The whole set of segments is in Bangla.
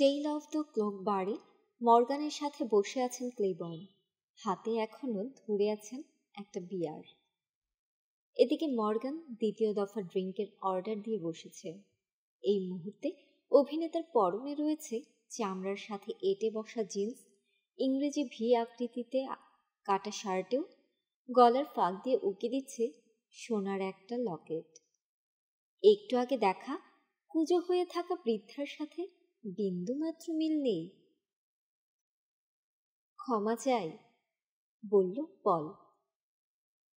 টেইল অফ দ্য ক্লক বারে মর্গানের সাথে বসে আছেন ক্লেবর্ন। হাতে এখনো ধরে আছেন একটা বিয়ার। এদিকে মর্গান দ্বিতীয় দফা ড্রিঙ্কের অর্ডার দিয়ে বসেছে। এই মুহূর্তে অভিনেতার পরনে রয়েছে চামড়ার সাথে এঁটে বসা জিন্স, ইংরেজি ভি আকৃতিতে কাটা শার্টেও গলার ফাঁক দিয়ে উকি দিচ্ছে সোনার একটা লকেট। একটু আগে দেখা কুঁজো হয়ে থাকা বৃদ্ধার সাথে বিন্দুমাত্র মিল নেই। ক্ষমা চাই, বলল পল।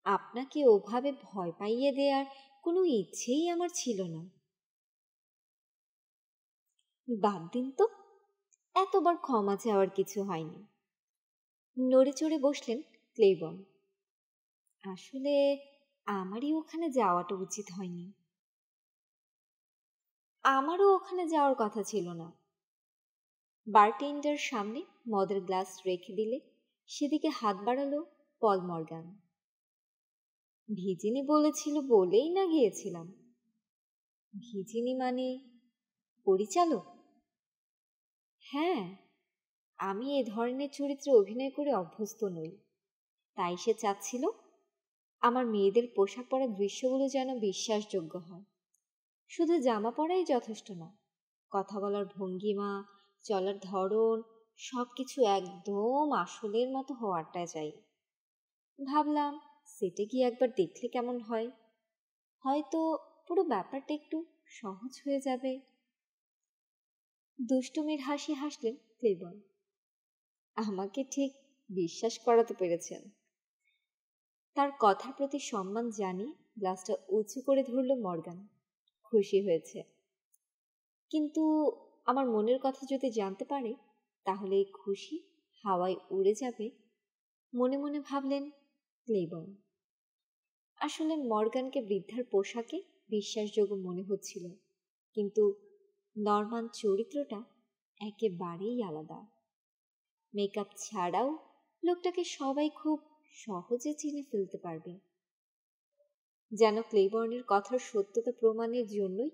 আপনাকে ওভাবে ভয় পাইয়ে দেওয়ার কোনো ইচ্ছেই আমার ছিল না। বাদ দিন তো, এতবার ক্ষমা চাওয়ার কিছু হয়নি। নড়ে চড়ে বসলেন ক্লেবর্ন। আসলে আমারই ওখানে যাওয়াটা উচিত হয়নি। আমারও ওখানে যাওয়ার কথা ছিল না। বারটেন্ডার সামনে মদের গ্লাস রেখে দিলে সেদিকে হাত বাড়ালো পল মর্গান। ভিজিনি বলেছিল বলেই না গিয়েছিলাম। ভিজিনি মানে পরিচালক? হ্যাঁ, আমি এ ধরনের চরিত্রে অভিনয় করে অভ্যস্ত নই। তাই সে চাচ্ছিল আমার মেয়েদের পোশাক পরা দৃশ্যগুলো যেন বিশ্বাসযোগ্য হয়। শুধু জামা পরাই যথেষ্ট না, কথা বলার ভঙ্গিমা, চলার ধরন সব কিছু একদম আসলের মতো হওয়াটা চাই। ভাবলাম সেটে গিয়ে একবার দেখলে কেমন হয়, হয়তো পুরো ব্যাপারটা একটু সহজ হয়ে যাবে। দুষ্টুমির হাসি হাসলেন ক্লেবর্ন। আমাকে ঠিক বিশ্বাস করাতে পেরেছেন। তার কথার প্রতি সম্মান জানিয়ে গ্লাসটা উঁচু করে ধরল মর্গান। খুশি হয়েছে, কিন্তু আমার মনের কথা যদি জানতে পারে তাহলে এই খুশি হাওয়ায় উড়ে যাবে, মনে মনে ভাবলেন ক্লেবর্ন। আসলে মর্গানকে বৃদ্ধার পোশাকে বিশ্বাসযোগ্য মনে হচ্ছিল, কিন্তু নরমান চরিত্রটা একেবারেই আলাদা। মেকআপ ছাড়াও লোকটাকে সবাই খুব সহজে চিনে ফেলতে পারবে। যেন ক্লেবর্নের কথার সত্যতা প্রমাণের জন্যই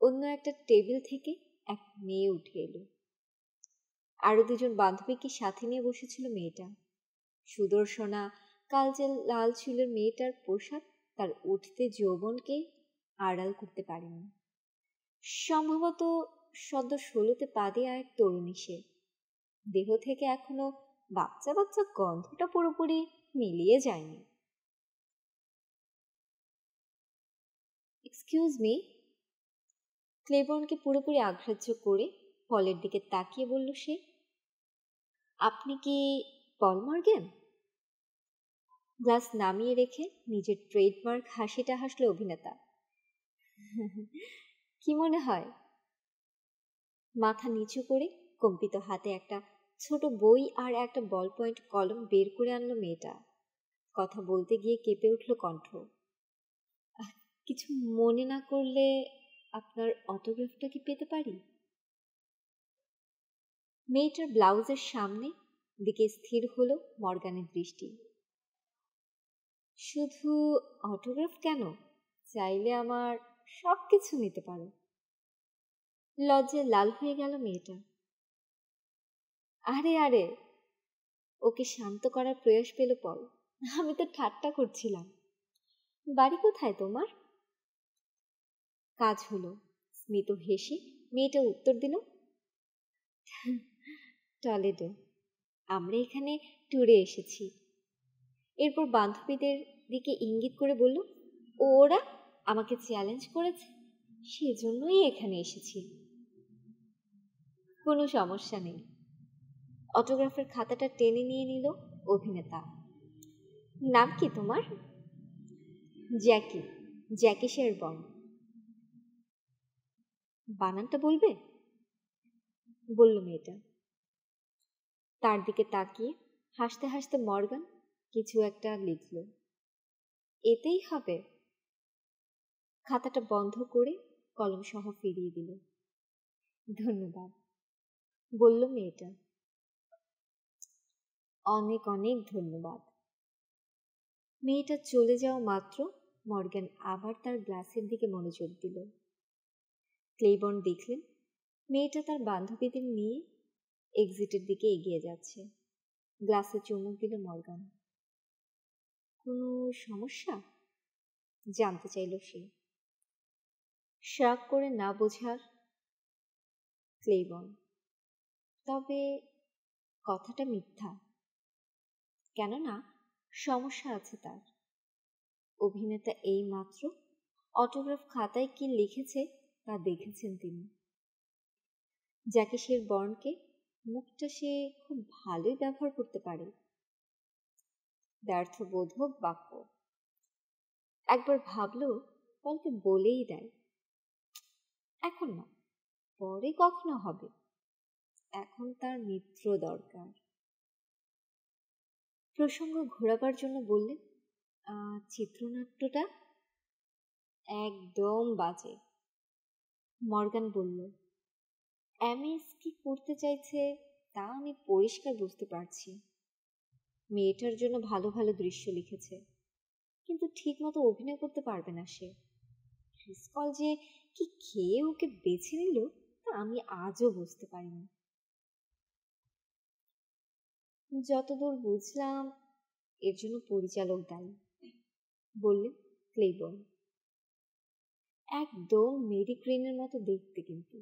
অন্য একটা টেবিল থেকে এক মেয়ে উঠে এলো। আরো দুজন বান্ধবীকে সাথে নিয়ে বসেছিল মেয়েটা। সুদর্শনা কালচে লাল চুলের মেয়েটার পোশাক তার উঠতে যৌবনকে আড়াল করতে পারেনি। সম্ভবত সদ্য 16-তে পা দেয়া এক তরুণী সে। দেহ থেকে এখনো বাচ্চা বাচ্চা গন্ধটা পুরোপুরি মিলিয়ে যায়নি। এক্সকিউজ মি, ক্লেবর্নকে পুরোপুরি আগ্রাহ্য করে পলের দিকে তাকিয়ে বলল সে। আপনি কি পল মর্গান? গ্লাস নামিয়ে রেখে নিজের ট্রেডমার্ক হাসিটা হাসল অভিনেতা। কি মনে হয়? মাথা নিচু করে কম্পিত হাতে একটা ছোট বই আর একটা বল পয়েন্ট কলম বের করে আনলো মেয়েটা। কথা বলতে গিয়ে কেঁপে উঠল কণ্ঠ। কিছু মনে না করলে আপনার অটোগ্রাফটা কি পেতে পারি? মেয়েটার ব্লাউজের সামনে দিকে স্থির হলো মর্গানের দৃষ্টি। শুধু অটোগ্রাফ কেন, চাইলে আমার সব কিছু নিতে পারো। লজ্জায় লাল হয়ে গেল মেয়েটা। আরে আরে, ওকে শান্ত করার প্রয়াস পেল পল। আমি তো ঠাট্টা করছিলাম। বাড়ি কোথায় তোমার? কাজ হলো। স্মিত হেসে মেয়েটা উত্তর দিল, টলেডো। আমরা এখানে ট্যুরে এসেছি। এরপর বান্ধবীদের দিকে ইঙ্গিত করে বলল, ওরা আমাকে চ্যালেঞ্জ করেছে, সেজন্যই এখানে এসেছি। কোনো সমস্যা নেই। অটোগ্রাফের খাতাটা টেনে নিয়ে নিল অভিনেতা। নাম কি তোমার? জ্যাকি, জ্যাকি শেরবর্ন। বানানটা বলবে? বলল মেয়েটা। তার দিকে তাকিয়ে হাসতে হাসতে মর্গান কিছু একটা লিখল। এতেই হবে? খাতাটা বন্ধ করে কলম সহ ফিরিয়ে দিল। ধন্যবাদ, বলল মেয়েটা। অনেক অনেক ধন্যবাদ। মেয়েটা চলে যাওয়া মাত্র মর্গান আবার তার গ্লাসের দিকে মনোযোগ দিল। ক্লেবর্ন দেখলেন মেয়েটা তার বান্ধবীদের নিয়ে এক্সিটের দিকে এগিয়ে যাচ্ছে। গ্লাসে চুমুক দিল মর্গান। কোনো সমস্যা জানতে চাইল সে। শ্রাগ করে না বোঝার ক্লেইবন, তবে কথাটা মিথ্যা। কেননা সমস্যা আছে তার। অভিনেতা এই মাত্র অটোগ্রাফ খাতায় কি লিখেছে তা দেখেছেন তিনি। জ্যাকি বর্নকে মুখটা সে খুব ভালোই ব্যবহার করতে পারে। ব্যর্থবোধক বাক্য একবার ভাবলো কালকে বলেই দেয়, এখন না, পরে কখনো হবে। এখন তার মিত্র দরকার। প্রসঙ্গ ঘোরাবার জন্য বললেন, চিত্রনাট্যটা একদম বাজে। মর্গান বলল, এমএস কি করতে চাইছে তা আমি পরিষ্কার বুঝতে পারছি। মেয়েটার জন্য ভালো ভালো দৃশ্য লিখেছে, কিন্তু ঠিক মতো অভিনয় করতে পারবে না সে। ক্রিস্কল যে কি খেয়ে ওকে বেছে নিল তা আমি আজও বুঝতে পারিনি। যতদূর বুঝলাম এর জন্য পরিচালক দায়ী, বললেন ক্লেইবর্ন। একদম মেরি ক্রেনের মতো দেখতে, কিন্তু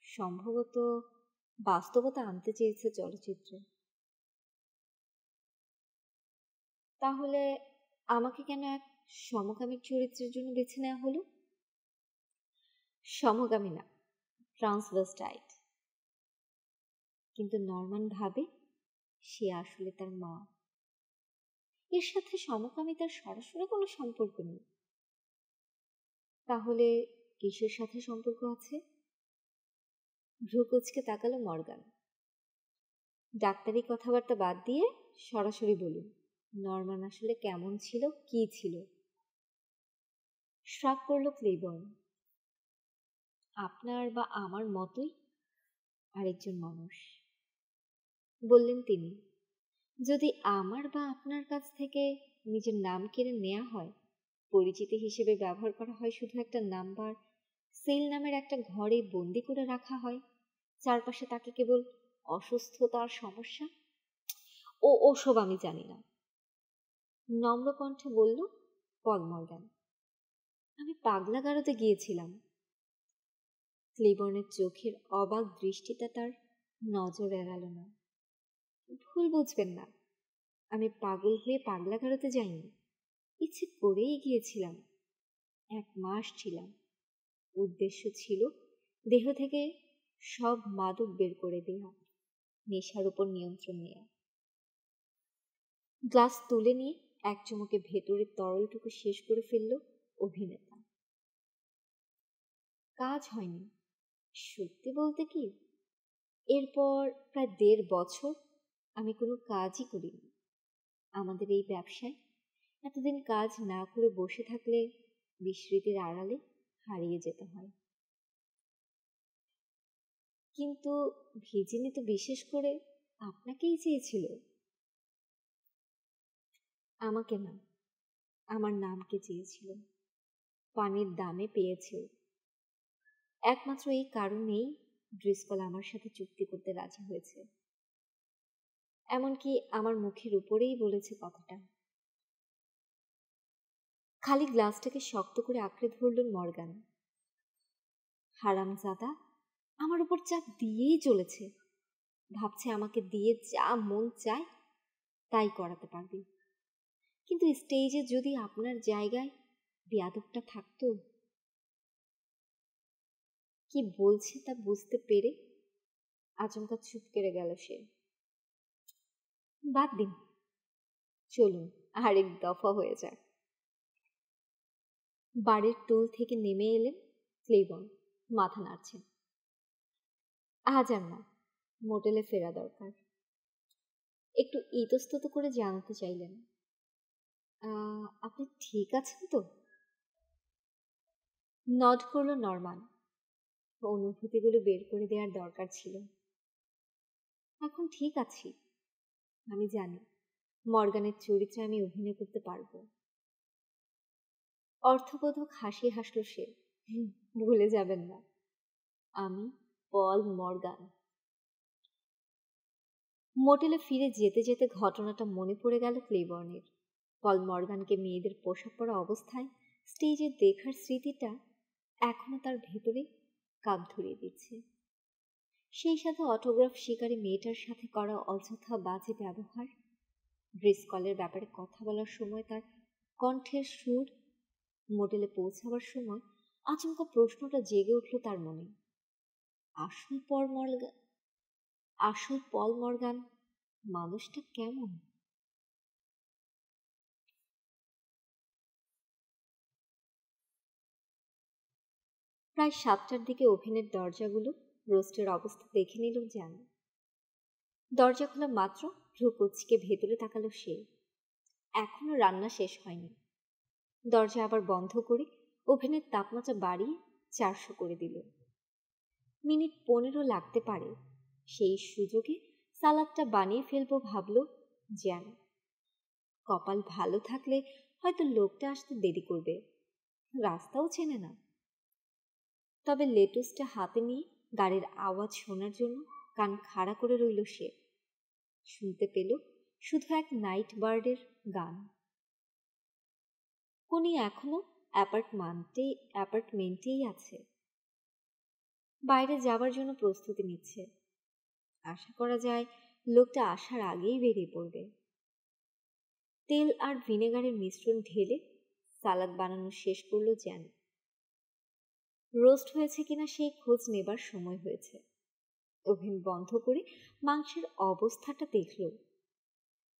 সম্ভবত বাস্তবতা আনতে চেয়েছে চলচ্চিত্রে। তাহলে আমাকে কেন এক সমকামী চরিত্রের জন্য বেছে নেওয়া হলো? সমকামী না, ট্রান্সভেস্টাইট। কিন্তু নরমান ভাবে সে আসলে তার মা। এর সাথে সমকামিতার সরাসরি কোনো সম্পর্ক নেই। তাহলে কিসের সাথে সম্পর্ক আছে? ভ্রুকুচকে তাকালো মর্গান। ডাক্তারি কথাবার্তা বাদ দিয়ে সরাসরি বলুন, নরমান আসলে কেমন ছিল, কি ছিল? শ্রাগ করল ক্লেইবর্ন। আপনার বা আমার মতোই আরেকজন মানুষ, বললেন তিনি। যদি আমার বা আপনার কাছ থেকে নিজের নাম কেড়ে নেওয়া হয়, পরিচিতি হিসেবে ব্যবহার করা হয় শুধু একটা নাম্বার, সেল নামের একটা ঘরে বন্দি করে রাখা হয়, চারপাশে তাকে কেবল অসুস্থতার সমস্যা, ওসব আমি জানি না, নম্র কণ্ঠে বলল পল মর্গান। আমি পাগলাগারদে গিয়েছিলাম। ক্লেইবর্নের চোখের অবাক দৃষ্টিটা তার নজর এড়াল না। ভুল বুঝবেন না, আমি পাগল হয়ে পাগলাগারদে যাইনি, ইচ্ছে করেই গিয়েছিলাম। 1 মাস ছিলাম। উদ্দেশ্য ছিল দেহ থেকে সব মাদক বের করে দেওয়া, নেশার উপর নিয়ন্ত্রণ নেওয়া। গ্লাস তুলে নিয়ে এক চুমুকে ভেতরের তরলটুকু শেষ করে ফেলল অভিনেতা। কাজ হয়নি। সত্যি বলতে কি, এরপর প্রায় 1.5 বছর আমি কোনো কাজই করিনি। আমাদের এই ব্যবসায় এতদিন কাজ না করে বসে থাকলে বিস্মৃতির আড়ালে হারিয়ে যেতে হয়। কিন্তু ভিজিনি তো বিশেষ করে আপনাকেই চেয়েছিল। আমাকে না, আমার নামকে চেয়েছিল। পানির দামে পেয়েছেও। একমাত্র এই কারণেই ড্রিসকল আমার সাথে চুক্তি করতে রাজি হয়েছে। এমনকি আমার মুখের উপরেই বলেছে কথাটা। খালি গ্লাসটাকে শক্ত করে আঁকড়ে ধরলেন মর্গান। হারামজাদা আমার উপর চাপ দিয়েই চলেছে। ভাবছে আমাকে দিয়ে যা মন চায় তাই করাতে পারবি। কিন্তু স্টেজে যদি আপনার জায়গায় বেয়াদবটা থাকতো। কি বলছে তা বুঝতে পেরে আচমকা চুপ করে গেল সে। বাদ দিন, চলুন আরেক দফা হয়ে যাক। বাড়ির টুল থেকে নেমে এলেন ক্লেইবর্ন, মাথা নাড়ছেন। আজ আর না, মোটেলে ফেরা দরকার। একটু ইতস্তত করে জানাতে চাইলেন, আপনি ঠিক আছেন তো? নড করল নরমান। অনুভূতিগুলো বের করে দেওয়ার দরকার ছিল। এখন ঠিক আছি। আমি জানি মর্গানের চরিত্রে আমি অভিনয় করতে পারবো। অর্থবোধক হাসি হাসল সে। ভুলে যাবেন না, আমি পল মর্গান। মোটেলে ফিরে যেতে যেতে ঘটনাটা মনে পড়ে গেল ক্লেবর্নের। পল মর্গানকে মেয়েদের পোশাক পরা অবস্থায় স্টেজে দেখার স্মৃতিটা এখনো তার ভেতরে কাপ ধরিয়ে দিচ্ছে। সেই সাথে অটোগ্রাফ শিকারী মেয়েটার সাথে করা অযথা বাজে ব্যবহার, ড্রেস কলের ব্যাপারে কথা বলার সময় তার কণ্ঠের সুর, মোটেলে পৌঁছাবার সময় আচমকা প্রশ্নটা জেগে উঠল তার মনে, আসল পল মর্গান মানুষটা কেমন? প্রায় 7টার দিকে ওভেনের দরজাগুলো রোস্টের অবস্থা দেখে নিল জ্যান। দরজা খোলা মাত্র ভ্রু কুঁচকে ভেতরে তাকালো সে। এখনো রান্না শেষ হয়নি। দরজা আবার বন্ধ করে ওভেনের তাপমাত্রা বাড়িয়ে 400 করে দিল। মিনিট 15 লাগতে পারে। সেই সুযোগে সালাদটা বানিয়ে ফেলবো ভাবল জ্যান। কপাল ভালো থাকলে হয়তো লোকটা আসতে দেরি করবে, রাস্তাও চেনে না। তবে লেটুসটা হাতে নিয়ে গাড়ির আওয়াজ শোনার জন্য কান খাড়া করে রইল সে। শুনতে পেল শুধু এক নাইট বার্ডের গান। কোনি এখনো অ্যাপার্টমেন্টেই আছে, বাইরে যাবার জন্য প্রস্তুতি নিচ্ছে। আশা করা যায় লোকটা আসার আগেই বেরিয়ে পড়বে। তেল আর ভিনেগারের মিশ্রণ ঢেলে সালাদ বানানো শেষ করলো জ্যান। রোস্ট হয়েছে কিনা সেই খোঁজ নেবার সময় হয়েছে। ওভেন বন্ধ করে মাংসের অবস্থাটা দেখল।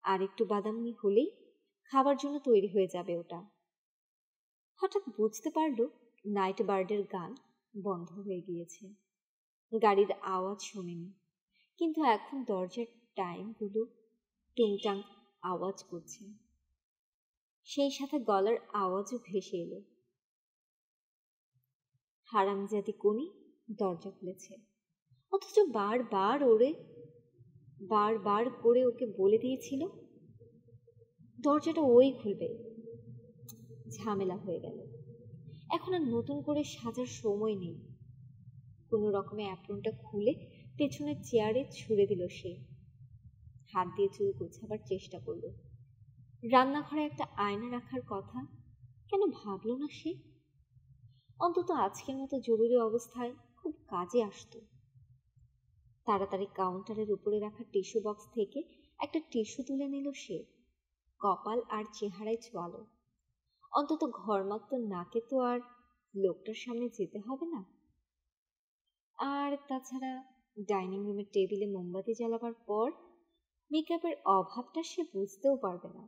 আর একটু বাদামি হলেই খাবার জন্য তৈরি হয়ে যাবে ওটা। হঠাৎ বুঝতে পারল নাইট বার্ডের গান বন্ধ হয়ে গিয়েছে। গাড়ির আওয়াজ শোনেনি, কিন্তু এখন দরজার টাইমগুলো টুংটাং আওয়াজ করছে। সেই সাথে গলার আওয়াজও ভেসে এলো। হারামজাদি কোনি দরজা খুলেছে, অথচ বারবার করে ওকে বলে দিয়েছিল দরজাটা ওই খুলবে। ঝামেলা হয়ে গেল। এখন আর নতুন করে সাজার সময় নেই। কোনো রকমে অ্যাপ্রনটা খুলে পেছনের চেয়ারে ছুঁড়ে দিল সে। হাত দিয়ে চুল গোছাবার চেষ্টা করল। রান্নাঘরে একটা আয়না রাখার কথা কেন ভাবল না সে? অন্তত আজকের মতো জরুরি অবস্থায় খুব কাজে আসতো। তাড়াতাড়ি কাউন্টারের উপরে রাখা টিস্যু বক্স থেকে একটা টিস্যু তুলে নিল সে। কপাল আর চেহারায় ছোয়ালো। অন্তত ঘরমাক্ত নাকে তো আর লোকটার সামনে যেতে হবে না। আর তাছাড়া ডাইনিং রুমের টেবিলে মোমবাতি জ্বালাবার পর মেকআপের অভাবটা সে বুঝতেও পারবে না।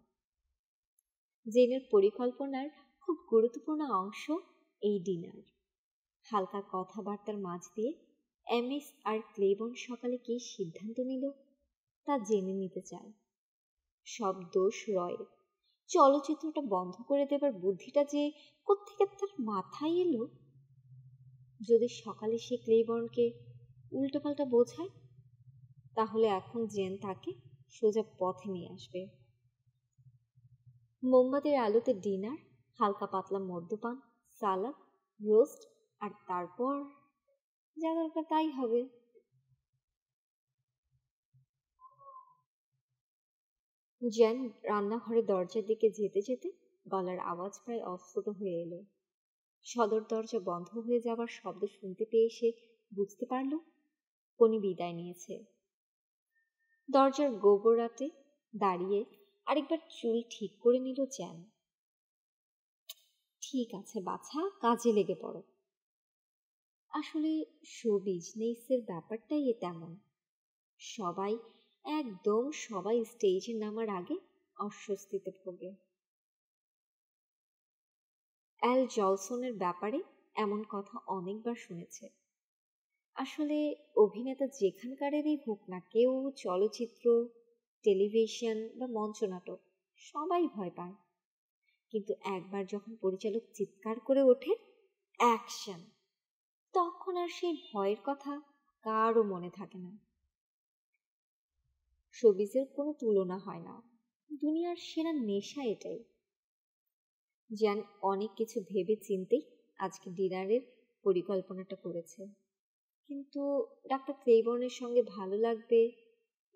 জেনের পরিকল্পনার খুব গুরুত্বপূর্ণ অংশ এই ডিনার। হালকা কথাবার্তার মাঝ দিয়ে এমএস আর ক্লেবন সকালে কি সিদ্ধান্ত নিল তা জেনে নিতে চায়। সব দোষ রয়ের। চলচ্চিত্রটা বন্ধ করে দেবার বুদ্ধিটা যে কোত্থেকে তার মাথায় এলো। যদি সকালে সে ক্লেবনকে উল্টোপাল্টা বোঝায়, তাহলে এখন জেন তাকে সোজা পথে নিয়ে আসবে। মোমবাতির আলোতে ডিনার, হালকা পাতলা মদ্যপান, সালাদ, রোস্ট, আর তারপর যা দরকার তাই হবে। জ্যান রান্নাঘরে দরজার দিকে যেতে যেতে গলার আওয়াজ প্রায় অস্ফুট হয়ে এলো। সদর দরজা বন্ধ হয়ে যাবার শব্দ শুনতে পেয়ে সে বুঝতে পারল কোনি বিদায় নিয়েছে। দরজার গোবরাতে দাঁড়িয়ে আরেকবার চুল ঠিক করে নিল জ্যান। ঠিক আছে বাছা, কাজে লেগে পড়ো। আসলে শো বিজনেসের ব্যাপারটাই তেমন। সবাই স্টেজে নামার আগে অস্বস্তিতে ভোগে। অ্যাল জলসনের ব্যাপারে এমন কথা অনেকবার শুনেছে। আসলে অভিনেতা যেখানকারেরই হোক না কেউ, চলচ্চিত্র, টেলিভিশন বা মঞ্চনাটক, সবাই ভয় পায়। কিন্তু একবার যখন পরিচালক চিৎকার করে ওঠে অ্যাকশন, তখন আর সেই ভয়ের কথা কারও মনে থাকে না। শোবিজের কোনো তুলনা হয় না। দুনিয়ার সেরা নেশা এটাই। জ্যান অনেক কিছু ভেবে চিন্তেই আজকে ডিনারের পরিকল্পনাটা করেছে। কিন্তু ডাক্তার ক্লেইবর্নের সঙ্গে ভালো লাগবে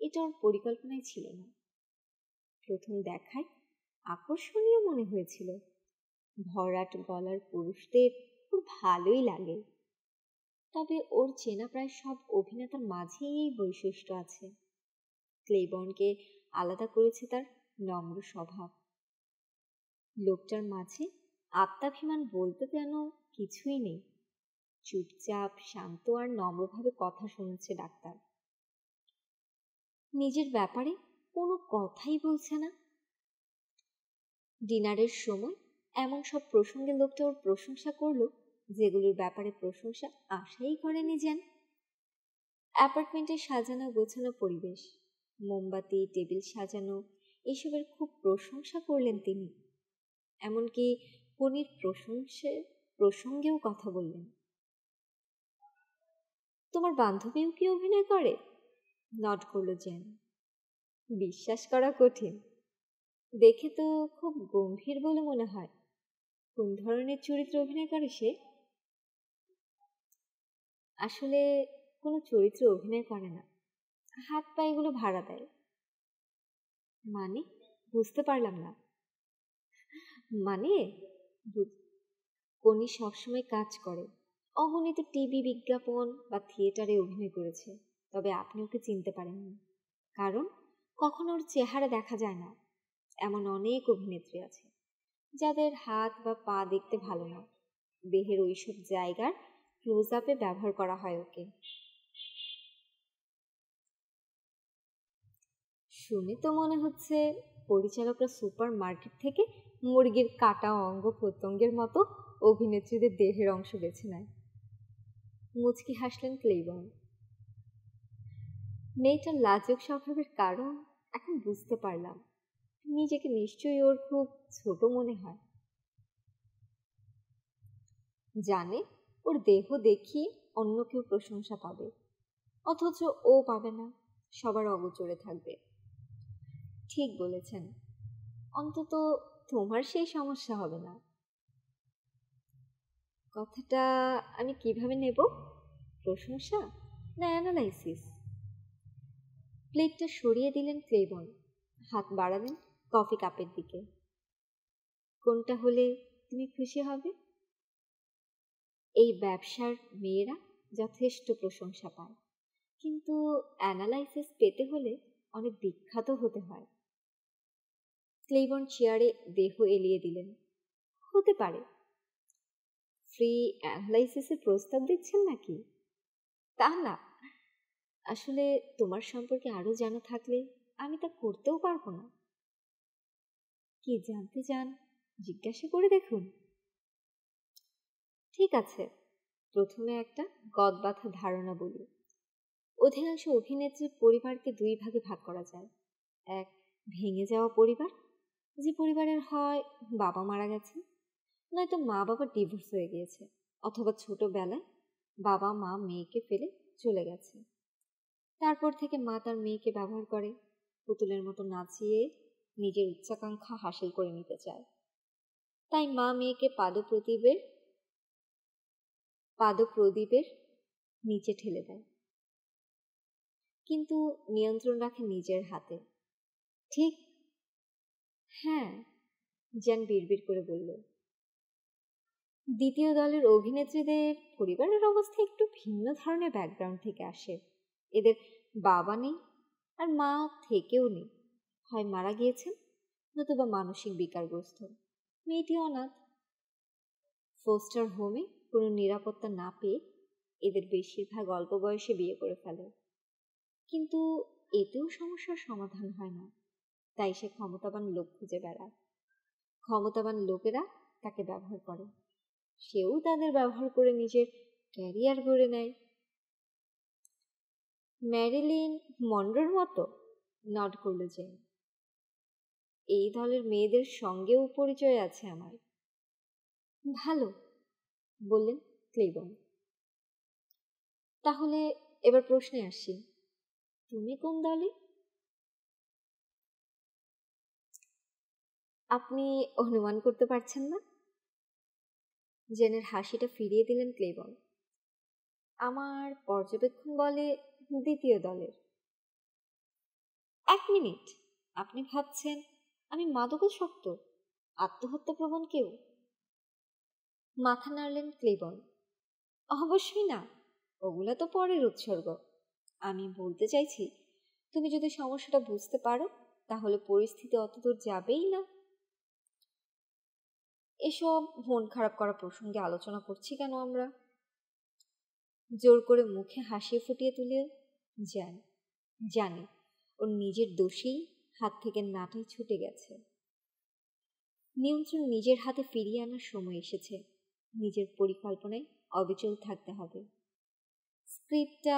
এটা ওর পরিকল্পনায় ছিল না। প্রথম দেখায় আকর্ষণীয় মনে হয়েছিল। ভরাট গলার পুরুষদের ওর ভালোই লাগে। তবে ওর চেনা প্রায় সব অভিনেতার মাঝেই এই বৈশিষ্ট্য আছে। ক্লেইবর্নকে আলাদা করেছে তার নম্র স্বভাব। লোকটার মাঝে আত্মাভিমান বলতে যেন কিছুই নেই। চুপচাপ শান্ত আর নম্রভাবে কথা শুনছে ডাক্তার। নিজের ব্যাপারে কোনো কথাই বলছে না। ডিনারের সময় এমন সব প্রসঙ্গে লোকটা ওর প্রশংসা করলো যেগুলোর ব্যাপারে প্রশংসা আশাই করেনি যেন। অ্যাপার্টমেন্টে সাজানো গোছানো পরিবেশ, মোমবাতি, টেবিল সাজানো, এসবের খুব প্রশংসা করলেন তিনি। এমনকি কনির প্রসঙ্গেও কথা বললেন। তোমার বান্ধবীও কি অভিনয় করে? নট করলো জেন। বিশ্বাস করা কঠিন। দেখে তো খুব গম্ভীর বলে মনে হয়। কোন ধরনের চরিত্রে অভিনয় করে সে? আসলে কোনো চরিত্রে অভিনয় করে না, হাত পা এগুলো ভাড়া দেয়। মানে বুঝতে পারলাম না। মানে কনি সবসময় কাজ করে, অগণিত টিভি বিজ্ঞাপন বা থিয়েটারে অভিনয় করেছে। তবে আপনি ওকে চিনতে পারেননি, কারণ কখনো ওর চেহারা দেখা যায় না। এমন অনেক অভিনেত্রী আছে যাদের হাত বা পা দেখতে ভালো না, দেহের ওইসব জায়গার ক্লোজ আপে ব্যবহার করা হয় ওকে। শুনে তো মনে হচ্ছে পরিচালকরা সুপার মার্কেট থেকে মুরগির কাটা অঙ্গ প্রত্যঙ্গের মতো অভিনেত্রীদের দেহের অংশ বেছে নেয়। মুচকি হাসলেন ক্লেইবর্ন। মেয়েটার লাজুক স্বভাবের কারণ এখন বুঝতে পারলাম। নিজেকে নিশ্চয়ই ওর খুব ছোট মনে হয়। জানে ওর দেহ দেখিয়ে অন্য কেউ প্রশংসা পাবে, অথচ ও পাবে না, সবার অগোচরে থাকবে। ঠিক বলেছেন, অন্তত তোমার সেই সমস্যা হবে না। কথাটা আমি কিভাবে নেব? প্রশংসা না অ্যানালাইসিস? প্লেটটা সরিয়ে দিলেন ক্লেইবর্ন, হাত বাড়ালেন কফি কাপের দিকে। কোনটা হলে তুমি খুশি হবে? এই ব্যবসার মেয়েরা যথেষ্ট প্রশংসা পায়, কিন্তু অ্যানালাইসিস পেতে হলে অনেক বিখ্যাত হতে হয়। ক্লেইবর্ন চেয়ারে দেহ এলিয়ে দিলেন। হতে পারে। ফ্রি অ্যানালাইসিসের প্রস্তাব দিচ্ছেন নাকি? তা না, আসলে তোমার সম্পর্কে আরো জানা থাকলে আমি তা করতেও পারবো না। কি জানতে চান জিজ্ঞাসা করে দেখুন। ঠিক আছে, প্রথমে একটা গদবাঁধা ধারণা বলি। অধিকাংশ অভিনেত্রীর পরিবারকে দুই ভাগে ভাগ করা যায়। এক, ভেঙে যাওয়া পরিবার, যে পরিবারের হয় বাবা মারা গেছে, নয়তো মা বাবা ডিভোর্স হয়ে গিয়েছে, অথবা ছোটবেলায় বাবা মা মেয়েকে ফেলে চলে গেছে। তারপর থেকে মা তার মেয়েকে ব্যবহার করে, পুতুলের মতো নাচিয়ে নিজের উচ্চাকাঙ্ক্ষা হাসিল করে নিতে চায়। তাই মা মেয়েকে পাদপ্রদীপের নিচে ঠেলে দেয়, কিন্তু নিয়ন্ত্রণ রাখে নিজের হাতে। ঠিক? হ্যাঁ, জ্যান বিড়বিড় করে বলল। দ্বিতীয় দলের অভিনেত্রীদের পরিবারের অবস্থা একটু ভিন্ন ধরনের ব্যাকগ্রাউন্ড থেকে আসে। এদের বাবা নেই, আর মা থেকেও নেই। হয় মারা গিয়েছেন, নতুবা মানসিক বিকারগ্রস্ত। মেয়েটি অনাথ। ফোস্টার হোমে কোনো নিরাপত্তা না পেয়ে এদের বেশিরভাগ অল্প বয়সে বিয়ে করে ফেলে। কিন্তু এতেও সমস্যার সমাধান হয় না, তাই সে ক্ষমতাবান লোক খুঁজে বেড়ায়। ক্ষমতাবান লোকেরা তাকে ব্যবহার করে, সেও তাদের ব্যবহার করে নিজের ক্যারিয়ার গড়ে নেয়। ম্যারিলিন মনরোর মতো? নড করল জেন। এই দলের মেয়েদের সঙ্গেও পরিচয় আছে আমার। ভালো, বললেন ক্লেইবর্ন। তাহলে এবার প্রশ্নে আসি, তুমি কোন দলে? আপনি অনুমান করতে পারছেন না? জেনের হাসিটা ফিরিয়ে দিলেন ক্লেইবর্ন। আমার পর্যবেক্ষণ বলে দ্বিতীয় দলের। 1 মিনিট, আপনি ভাবছেন আমি মাদকাসক্ত, আত্মহত্যাপ্রবণ কেউ? মাথা নাড়লেন ক্লেবন। অবশ্যই না, ওগুলো তো পরের উৎসর্গ। আমি বলতে চাইছি, তুমি যদি সমস্যাটা বুঝতে পারো তাহলে পরিস্থিতি অতদূর যাবেই না। এসব মন খারাপ করা প্রসঙ্গে আলোচনা করছি কেন আমরা? জোর করে মুখে হাসি ফুটিয়ে তুলে জানে ওর নিজের দোষেই হাত থেকে নাটাই ছুটে গেছে। নিয়ন্ত্রণ নিজের হাতে ফিরিয়ে আনার সময় এসেছে। নিজের পরিকল্পনায় অবিচল থাকতে হবে। স্ক্রিপ্টটা,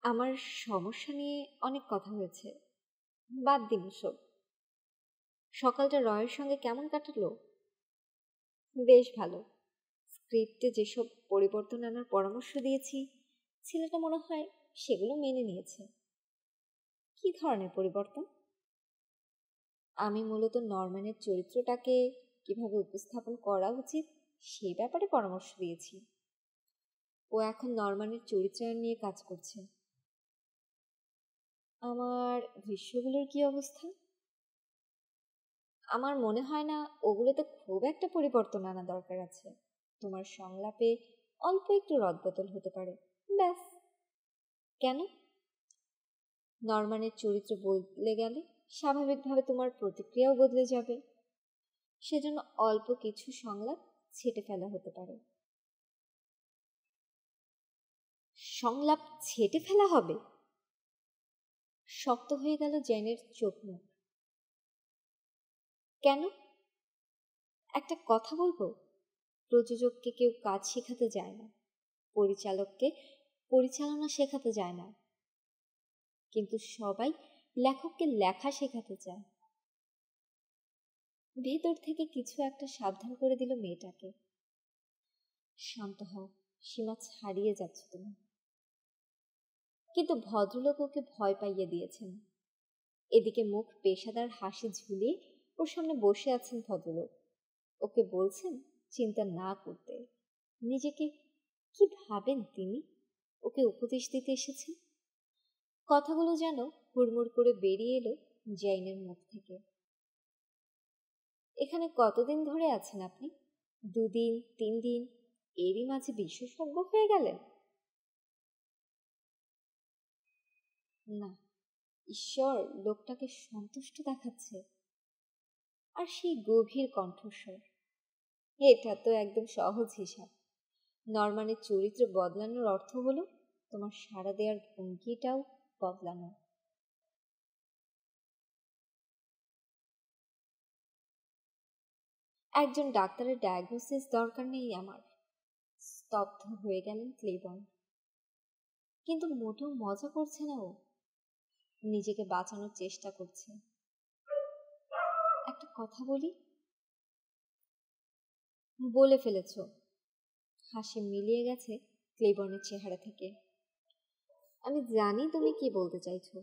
আমার সমস্যা নিয়ে অনেক কথা হয়েছে, বাদ দিন সব। সকালটা রয়ের সঙ্গে কেমন কাটলো? বেশ ভালো। স্ক্রিপ্টে যেসব পরিবর্তন আনার পরামর্শ দিয়েছি ছেলেটা মনে হয় সেগুলো মেনে নিয়েছে। কি ধরনের পরিবর্তন? আমি মূলত নরম্যানের চরিত্রটাকে কিভাবে উপস্থাপন করা উচিত সেই ব্যাপারে পরামর্শ দিয়েছি। ও এখন নরম্যানের চরিত্রায়ন নিয়ে কাজ করছে। আমার দৃশ্যগুলোর কি অবস্থা? আমার মনে হয় না ওগুলোতে খুব একটা পরিবর্তন আনা দরকার আছে। তোমার সংলাপে অল্প একটু রদবদল হতে পারে, ব্যাস। কেন? নরম্যানের চরিত্র বদলে গেলে স্বাভাবিকভাবে তোমার প্রতিক্রিয়াও বদলে যাবে। সেজন্য অল্প কিছু সংলাপ ছেঁটে ফেলা হতে পারে। সংলাপ ছেঁটে ফেলা হবে? শক্ত হয়ে গেল জেনের চোখ মুখ। কেন? একটা কথা বলবো, প্রযোজককে কেউ কাজ শেখাতে যায় না, পরিচালককে পরিচালনা শেখাতে যায় না, কিন্তু সবাই লেখককে লেখা শেখাতে চায়। ভেতর থেকে কিছু একটা সাবধান করে দিল মেয়েটাকে। শান্ত হও, সীমা ছাড়িয়ে যাচ্ছ তুমি। কিন্তু ভদ্রলোক ওকে ভয় পাইয়ে দিয়েছেন। এদিকে মুখ পেশাদার হাসি ঝুলিয়ে ওর সামনে বসে আছেন ভদ্রলোক। ওকে বলছেন চিন্তা না করতে। নিজেকে কি ভাবেন তিনি? ওকে উপদেশ দিতে এসেছেন। কথাগুলো যেন হুড়মুড় করে বেরিয়ে এলো জাইনের মুখ থেকে। এখানে কতদিন ধরে আছেন আপনি? 2 দিন, 3 দিন, এরই মাঝে বিশেষজ্ঞ হয়ে গেলেন? না, ঈশ্বর লোকটাকে সন্তুষ্ট দেখাচ্ছে। আর সেই গভীর কণ্ঠস্বর, এটা তো একদম সহজ হিসাব। নরম্যানের চরিত্র বদলানোর অর্থ হলো তোমার সাড়া দেওয়ার ভঙ্গিটাও বদলানো। একজন ডাক্তারের ডায়াগনোসিস দরকার নেই আমার। স্তব্ধ হয়ে গেলেন ক্লেবন। কিন্তু মোটেও মজা করছে না ও, নিজেকে বাঁচানোর চেষ্টা করছে। একটা কথা বলি? বলে ফেলেছ। হাসি মিলিয়ে গেছে ক্লেবনের চেহারা থেকে। আমি জানি তুমি কি বলতে চাইছো,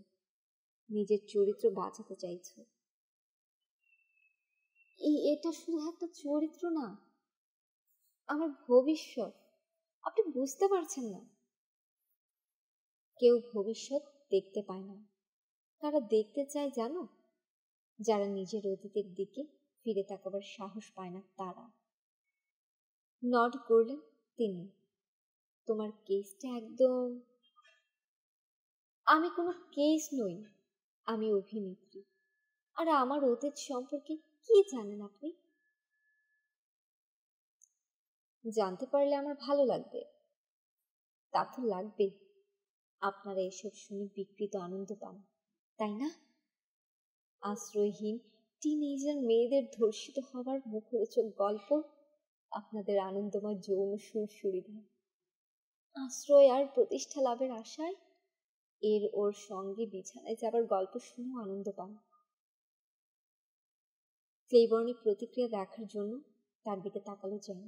নিজের চরিত্র বাঁচাতে চাইছো। এটা শুধু একটা চরিত্র না, আমার ভবিষ্যৎ। আপনি বুঝতে পারছেন না। কেউ ভবিষ্যৎ দেখতে পায় না। কারা দেখতে চায় জানো? যারা নিজের অতীতের দিকে ফিরে তাকাবার সাহস পায় না তারা। নড করলেন তিনি। তোমার কেসটা একদম। আমি কোনো কেস নই, আমি অভিনেত্রী। আর আমার অতীত সম্পর্কে কি জানেন আপনি? জানতে পারলে আমার ভালো লাগবে। তা তো লাগবে। আপনারা এসব শুনে বিকৃত আনন্দ পান, তাই না? আশ্রয়হীন টিনেজার মেয়েদের ধর্ষিত হবার মুখরোচক গল্প আপনাদের আনন্দময় যৌন সুরসুরি দেয়। আশ্রয় আর প্রতিষ্ঠা লাভের আশায় ওর সঙ্গে বিছানায় যাবার গল্প শুনেও আনন্দ পান। ক্লেবর্নের প্রতিক্রিয়া দেখার জন্য তার দিকে তাকালো যেন।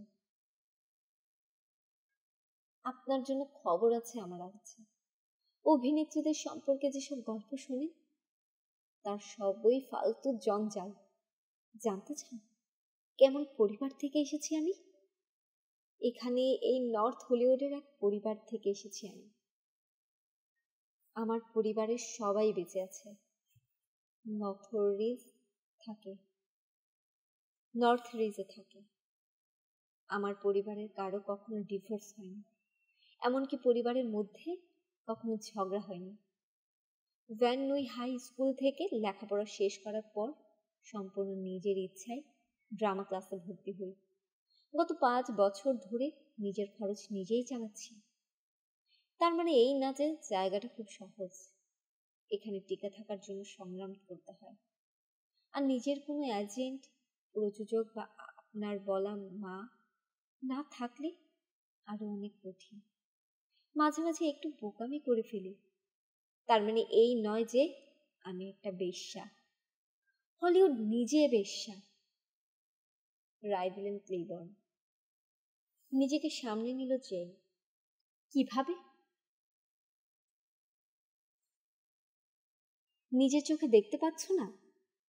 আপনার জন্য খবর আছে আমার কাছে। অভিনেত্রীদের সম্পর্কে যেসব গল্প শুনি তার সবই ফালতু জঞ্জাল। জানতে চান কেমন পরিবার থেকে এসেছি আমি? এখানে এই নর্থ হলিউডের এক পরিবার থেকে এসেছি আমি। আমার পরিবারের সবাই বেঁচে আছে। নর্থ রিজে থাকে। আমার পরিবারের কারো কখনো ডিভোর্স হয়নি, এমনকি পরিবারের মধ্যে কখনো ঝগড়া হয়নি। ভ্যান নুই হাই স্কুল থেকে লেখাপড়া শেষ করার পর সম্পূর্ণ নিজের ইচ্ছায় ড্রামা ক্লাসে ভর্তি হই। গত 5 বছর ধরে নিজের খরচ নিজেই চালাচ্ছি। তার মানে এই না যে জায়গাটা খুব সহজ। এখানে টিকে থাকার জন্য সংগ্রাম করতে হয়। আর নিজের কোনো এজেন্ট, প্রযোজক বা আপনার বলা মা না থাকলে আরো অনেক কঠিন। মাঝে মাঝে একটু বোকামি করে ফেলি। তার মানে এই নয় যে আমি একটা বেশ্যা। হলিউড নিজে বেশ্যা, রায় দিলেন ক্লেইবর্ন। নিজেকে সামনে নিল জেন। কিভাবে? নিজের চোখে দেখতে পাচ্ছ না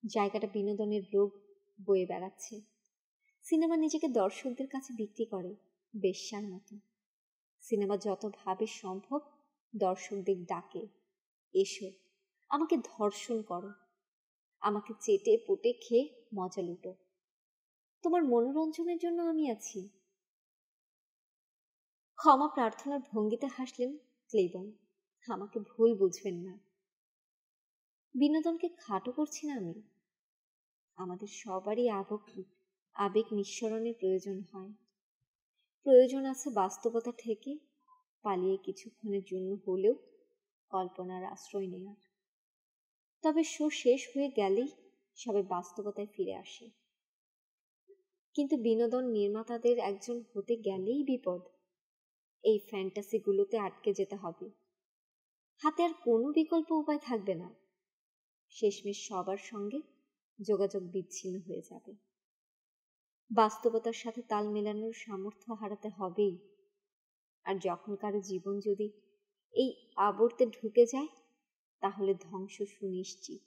জায়গাটা বিনোদনের রোগ বয়ে বেড়াচ্ছে। সিনেমা নিজেকে দর্শকদের কাছে বিক্রি করে বেশ্যার মতো। সিনেমা যতভাবে সম্ভব দর্শকদের ডাকে, এসো আমাকে ধর্ষণ করো, আমাকে চেটে পুটে খেয়ে মজা লুটো, তোমার মনোরঞ্জনের জন্য আমি আছি। ক্ষমা প্রার্থনার ভঙ্গিতে হাসলেন ক্লেইবর্ন। আমাকে ভুল বুঝবেন না, বিনোদনকে খাটো করছি না আমি। আমাদের সবারই আবেগ নিঃসরণের প্রয়োজন হয়। প্রয়োজন আছে বাস্তবতা থেকে পালিয়ে কিছুক্ষণের জন্য হলেও কল্পনার আশ্রয় নেওয়ার। তবে শো শেষ হয়ে গেলেই সবাই বাস্তবতায় ফিরে আসে। কিন্তু বিনোদন নির্মাতাদের একজন হতে গেলেই বিপদ। এই ফ্যান্টাসিগুলোতে আটকে যেতে হবে। হাতে আর কোনো বিকল্প উপায় থাকবে না। শেষমেশ সবার সঙ্গে যোগাযোগ বিচ্ছিন্ন হয়ে যাবে। বাস্তবতার সাথে তাল মেলানোর সামর্থ্য হারাতে হবেই। আর যখন কারো জীবন যদি এই আবর্তে ঢুকে যায় তাহলে ধ্বংস সুনিশ্চিত।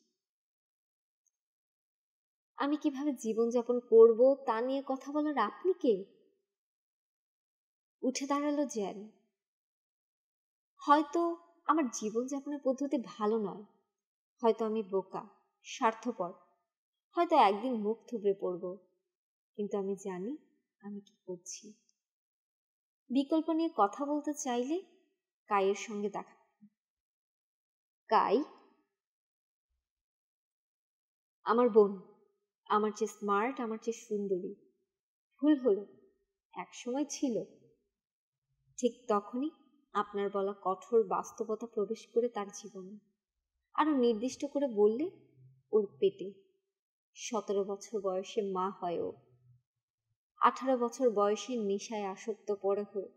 আমি কিভাবে জীবনযাপন করব তা নিয়ে কথা বলার আপনি কে? উঠে দাঁড়ালো জ্যান। হয়তো আমার জীবনযাপনের পদ্ধতি ভালো নয়, হয়তো আমি বোকা, স্বার্থপর, হয়তো একদিন মুখ থুবড়ে পড়ব, কিন্তু আমি জানি আমি কি করছি। বিকল্প নিয়ে কথা বলতে চাইলে কাইয়ের সঙ্গে দেখা। কাই আমার বোন, আমার চেয়ে স্মার্ট, আমার চেয়ে সুন্দরী। ভুল হলো, একসময় ছিল। ঠিক তখনই আপনার বলা কঠোর বাস্তবতা প্রবেশ করে তার জীবনে। আরো নির্দিষ্ট করে বললে ওর পেটে 17 বছর বয়সে মা হয় ও। 18 বছর বয়সে নেশায় আসক্ত পড়ে হয়ে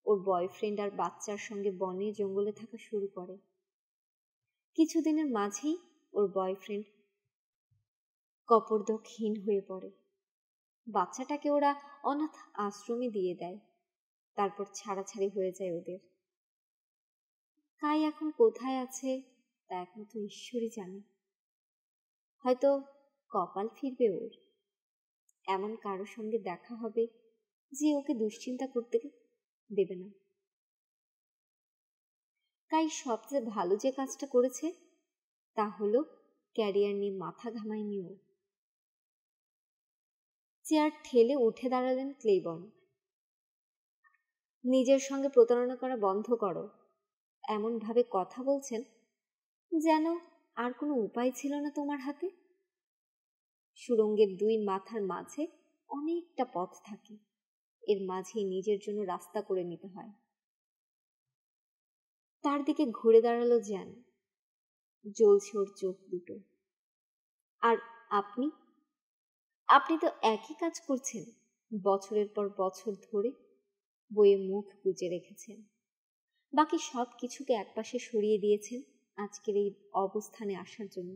ওর বয়ফ্রেন্ড আর বাচ্চার সঙ্গে বনে জঙ্গলে থাকা শুরু করে। কিছুদিনের মাঝেই ওর বয়ফ্রেন্ড কপর্দকহীন হয়ে পড়ে। বাচ্চাটাকে ওরা অনাথ আশ্রমে দিয়ে দেয়। তারপর ছাড়াছাড়ি হয়ে যায় ওদের। কাই এখন কোথায় আছে তা একমাত্র ঈশ্বরই জানে। হয়তো কপাল ফিরবে ওর, এমন কারো সঙ্গে দেখা হবে যে ওকে দুশ্চিন্তা করতে দেবে না। কাই সবচেয়ে ভালো যে কাজটা করেছে তা হলো ক্যারিয়ার নিয়ে মাথা ঘামায়নি ও। চেয়ার ঠেলে উঠে দাঁড়ালেন ক্লেইবর্ন। নিজের সঙ্গে প্রতারণা করা বন্ধ করো। এমনভাবে কথা বলছেন যেন আর কোনো উপায় ছিল না তোমার হাতে। সুড়ঙ্গের 2 মাথার মাঝে অনেকটা পথ থাকে, এর মাঝেই নিজের জন্য রাস্তা করে নিতে হয়। তার দিকে ঘুরে দাঁড়ালো জ্যান। জ্বলছে ওর চোখ দুটো। আর আপনি আপনি তো একই কাজ করছেন, বছরের পর বছর ধরে বইয়ে মুখ গুজে রেখেছেন। বাকি সব কিছুকে একপাশে সরিয়ে দিয়েছেন আজকের এই অবস্থানে আসার জন্য।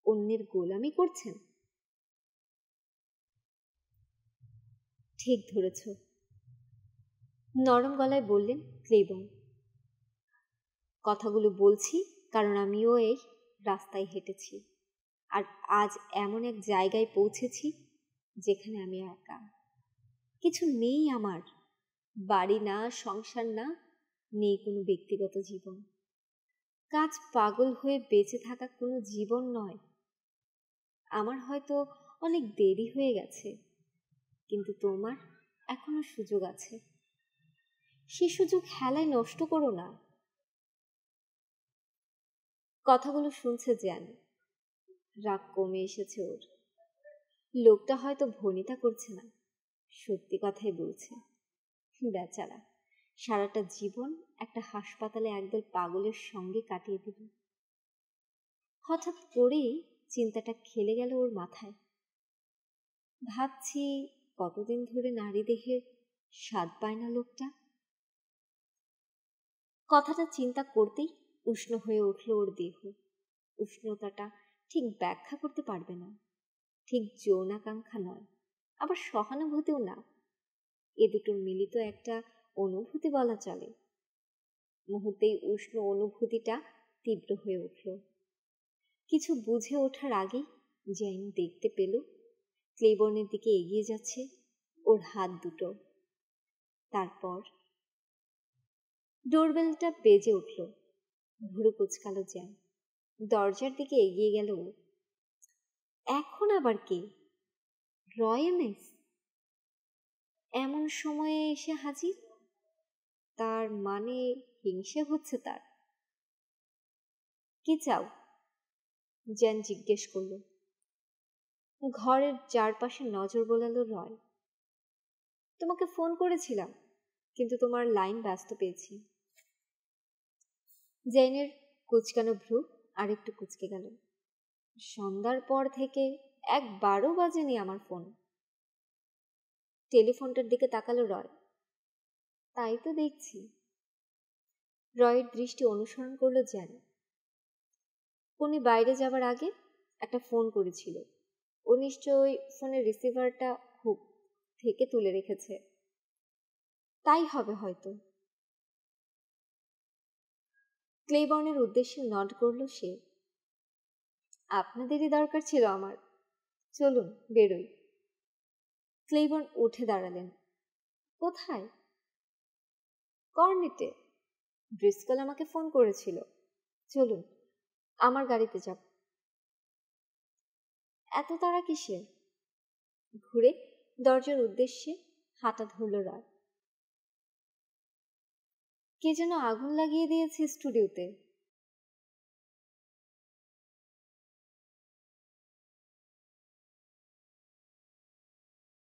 অন্যের গোলামি করছেন। ঠিক ধরেছ, নরম গলায় বললেন ক্লেইবর্ন। কথাগুলো বলছি কারণ আমিও এই রাস্তায় হেঁটেছি, আর আজ এমন এক জায়গায় পৌঁছেছি যেখানে আমি একা। কিছু নেই আমার, বাড়ি না, সংসার না, নেই কোনো ব্যক্তিগত জীবন। কাজ পাগল হয়ে বেঁচে থাকা কোনো জীবন নয়। আমার হয়তো অনেক দেরি হয়ে গেছে, কিন্তু তোমার এখনো সুযোগ আছে। সে সুযোগ হেলায় নষ্ট করো না। কথাগুলো শুনছে জ্যান, রাগ কমে এসেছে ওর। লোকটা হয়তো ভনিতা করছে না, সত্যি কথাই বলছে। বেচারা সারাটা জীবন একটা হাসপাতালে একদল পাগলের সঙ্গে কাটিয়ে দিল। হঠাৎ করেই চিন্তাটা খেলে গেল ওর মাথায়। ভাবছি, কতদিন ধরে নারী দেহের স্বাদ পায় না লোকটা। কথাটা চিন্তা করতেই উষ্ণ হয়ে উঠল ওর দেহ। উষ্ণতাটা ঠিক ব্যাখ্যা করতে পারবে না, ঠিক যৌনাকাঙ্ক্ষা নয়, আবার সহানুভূতিও না। এ দুটোর মিলিত একটা অনুভূতি বলা চলে। মুহূর্তেই উষ্ণ অনুভূতিটা তীব্র হয়ে উঠল। কিছু বুঝে ওঠার আগেই জ্যান দেখতে পেল ক্লেবর্নের দিকে এগিয়ে যাচ্ছে ওর হাত দুটো। তারপর ডোরবেলটা বেজে উঠল। ভুরু কুচকালো জ্যান, দরজার দিকে এগিয়ে গেল ও। এখন আবার কে? রয়এমএস এমন সময়ে এসে হাজির? তার মানে হিংসে হচ্ছে তার। কি চাও? জ্যান জিজ্ঞেস করল। ঘরের চারপাশে নজর বোলালো রয়। তোমাকে ফোন করেছিলাম, কিন্তু তোমার লাইন ব্যস্ত পেয়েছি। জ্যানের কুচকানো ভ্রু আরেকটু কুচকে গেল। সন্ধ্যার পর থেকে একবারও বাজেনি আমার ফোন। টেলিফোনটার দিকে তাকালো রয়। তাই তো দেখছি। রয়ের দৃষ্টি অনুসরণ করলো জ্যান। উনি বাইরে যাবার আগে একটা ফোন করেছিল। ও নিশ্চয়ই ফোনের রিসিভারটা হুক থেকে তুলে রেখেছে। তাই হবে হয়তো। ক্লেবর্নের উদ্দেশ্যে নড করল সে। আপনাদেরই দরকার ছিল আমার। চলুন বেরোই। ক্লেবর্ন উঠে দাঁড়ালেন। কোথায়? কর্নেটে। ব্রিস্কল আমাকে ফোন করেছিল। চলুন, আমার গাড়িতে যাব। এত তাড়া কিসের? ঘুরে দরজার উদ্দেশ্যে হাঁটা ধরল রয়। কে যেন আগুন লাগিয়ে দিয়েছে স্টুডিওতে।